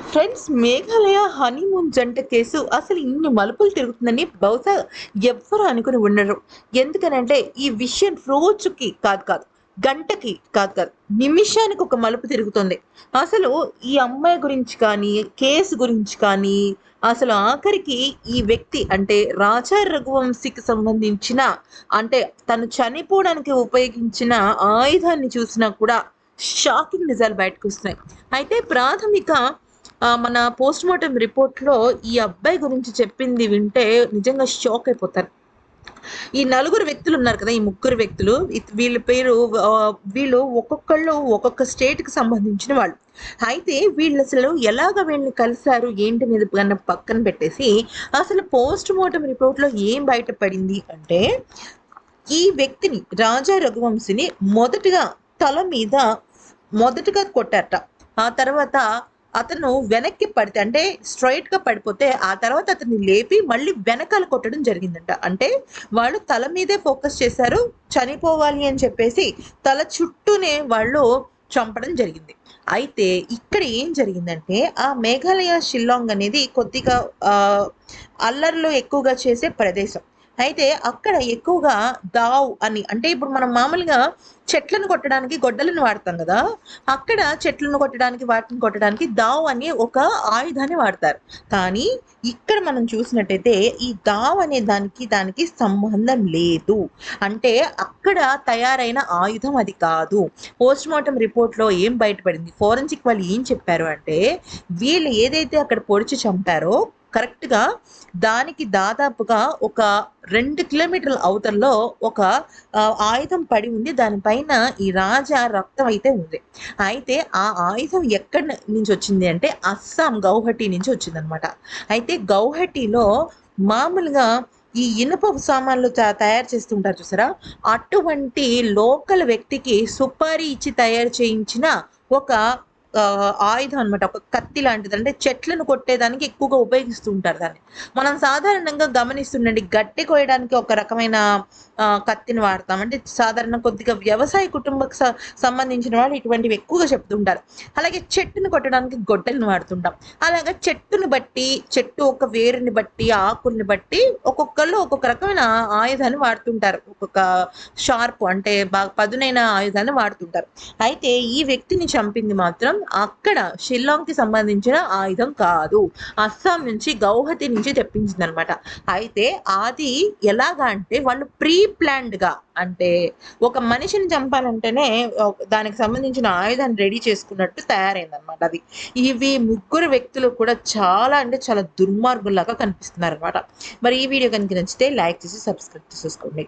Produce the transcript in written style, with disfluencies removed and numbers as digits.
Friends, Meghalaya honeymoon జంట case అసలు ఇన్ని మలుపులు తిరుగుతుందని బహుశా ఎవ్వరు అనుకుని ఉండరు. ఎందుకనంటే ఈ విషయం రోజుకి కాదు, గంటకి కాదు, నిమిషానికి ఒక మలుపు తిరుగుతుంది. అసలు ఈ అమ్మాయి గురించి కానీ, కేసు గురించి కానీ, అసలు ఆఖరికి ఈ వ్యక్తి అంటే రాజా రఘువంశీకి సంబంధించిన అంటే తను చనిపోవడానికి ఉపయోగించిన ఆయుధాన్ని చూసినా కూడా షాకింగ్ నిజాలు బయటకొస్తున్నాయి. అయితే ప్రాథమిక మన పోస్ట్‌మార్టం రిపోర్ట్‌లో ఈ అబ్బాయి గురించి చెప్పింది వింటే నిజంగా షాక్ అయిపోతారు. ఈ నలుగురు వ్యక్తులున్నారు కదా! ఈ ముగ్గురు వ్యక్తులు వీళ్ళ పేరు వీళ్ళు ఒక్కొక్కళ్ళు ఒక్కొక్క స్టేట్‌కి సంబంధించిన వాళ్ళు. అయితే వీళ్ళసలు ఎలాగ వీళ్ళని కలిసారు ఏంటి అనేది పక్కన పెట్టేసి, అసలు పోస్ట్‌మార్టం రిపోర్ట్‌లో ఏం బయటపడింది అంటే, ఈ వ్యక్తిని రాజా రఘువంశిని తల మీద మొదటగా కొట్టారట. ఆ తర్వాత అతను వెనక్కి పడితే అంటే స్ట్రెయిట్‌గా పడిపోతే, ఆ తర్వాత అతన్ని లేపి మళ్ళీ వెనకాల కొట్టడం జరిగిందంట. అంటే వాళ్ళు తల మీదే ఫోకస్ చేశారు. చనిపోవాలి అని చెప్పేసి తల చుట్టూనే వాళ్ళు చంపడం జరిగింది. అయితే ఇక్కడ ఏం జరిగిందంటే, ఆ మేఘాలయ, షిల్లాంగ్ అనేది కొద్దిగా అల్లర్లు ఎక్కువగా చేసే ప్రదేశం. అయితే అక్కడ ఎక్కువగా దావ్ అని అంటే ఇప్పుడు మనం మామూలుగా చెట్లను కొట్టడానికి గొడ్డలిని వాడతాం గదా! అక్కడ చెట్లను కొట్టడానికి, వాటిని కొట్టడానికి దావ్ అని ఒక ఆయుధాన్ని వాడతారు. కానీ ఇక్కడ మనం చూసినట్టయితే ఈ దావ్ అనే దానికి సంబంధం లేదు. అంటే అక్కడ తయారైన ఆయుధం అది కాదు. పోస్ట్‌మార్టం రిపోర్ట్‌లో ఏం బయటపడింది, ఫోరెన్సిక్ వాళ్ళు ఏం చెప్పారు అంటే, వీళ్ళు ఏదైతే అక్కడ పొడిచి చంపారో కరెక్ట్‌గా దానికి దాదాపుగా ఒక 2 కిలోమీటర్ల అవతల్లో ఒక ఆయుధం పడి ఉంది. దానిపైన ఈ రాజా రక్తం అయితే ఉంది. అయితే ఆ ఆయుధం ఎక్కడి నుంచి వచ్చింది అంటే అస్సాం గౌహటి నుంచి వచ్చిందనమాట. అయితే గౌహటిలో మామూలుగా ఈ ఇనుప సామాన్లు తయారు చేస్తుంటారు చూసారా? అటువంటి లోకల్ వ్యక్తికి సుపారీ ఇచ్చి తయారు చేయించిన ఒక ఆయుధం అనమాట. ఒక కత్తి లాంటిది. అంటే చెట్లను కొట్టేదానికి ఎక్కువగా ఉపయోగిస్తూ ఉంటారు దాన్ని. మనం సాధారణంగా గమనిస్తుండండి, గడ్డి కోయడానికి ఒక రకమైన కత్తిని వాడతాం. అంటే సాధారణ కొద్దిగా వ్యవసాయ కుటుంబకు సంబంధించిన వాళ్ళు ఇటువంటివి ఎక్కువగా చెప్తుంటారు. అలాగే చెట్టుని కొట్టడానికి గొడ్డలిని వాడుతుంటాం. అలాగా చెట్టుని బట్టి, చెట్టు ఒక వేరుని బట్టి, ఆకుల్ని బట్టి ఒక్కొక్కళ్ళు ఒక్కొక్క రకమైన ఆయుధాన్ని వాడుతుంటారు. ఒక్కొక్క షార్ప్ అంటే బాగా పదునైన ఆయుధాన్ని వాడుతుంటారు. అయితే ఈ వ్యక్తిని చంపింది మాత్రం అక్కడ షిల్లాంగ్‌కి సంబంధించిన ఆయుధం కాదు. అస్సాం నుంచి గౌహతి నుంచి తెప్పించిందనమాట. అయితే అది ఎలాగా అంటే వాళ్ళు ప్రీ ప్లాన్డ్‌గా అంటే ఒక మనిషిని చంపాలంటేనే దానికి సంబంధించిన ఆయుధాన్ని రెడీ చేసుకున్నట్టు తయారైందనమాట అది. ఇవి ముగ్గురు వ్యక్తులు కూడా చాలా అంటే చాలా దుర్మార్గుల్లాగా కనిపిస్తున్నారనమాట. మరి ఈ వీడియో గనుక నచ్చితే లైక్ చేసి సబ్స్క్రైబ్ చేసేసుకోండి.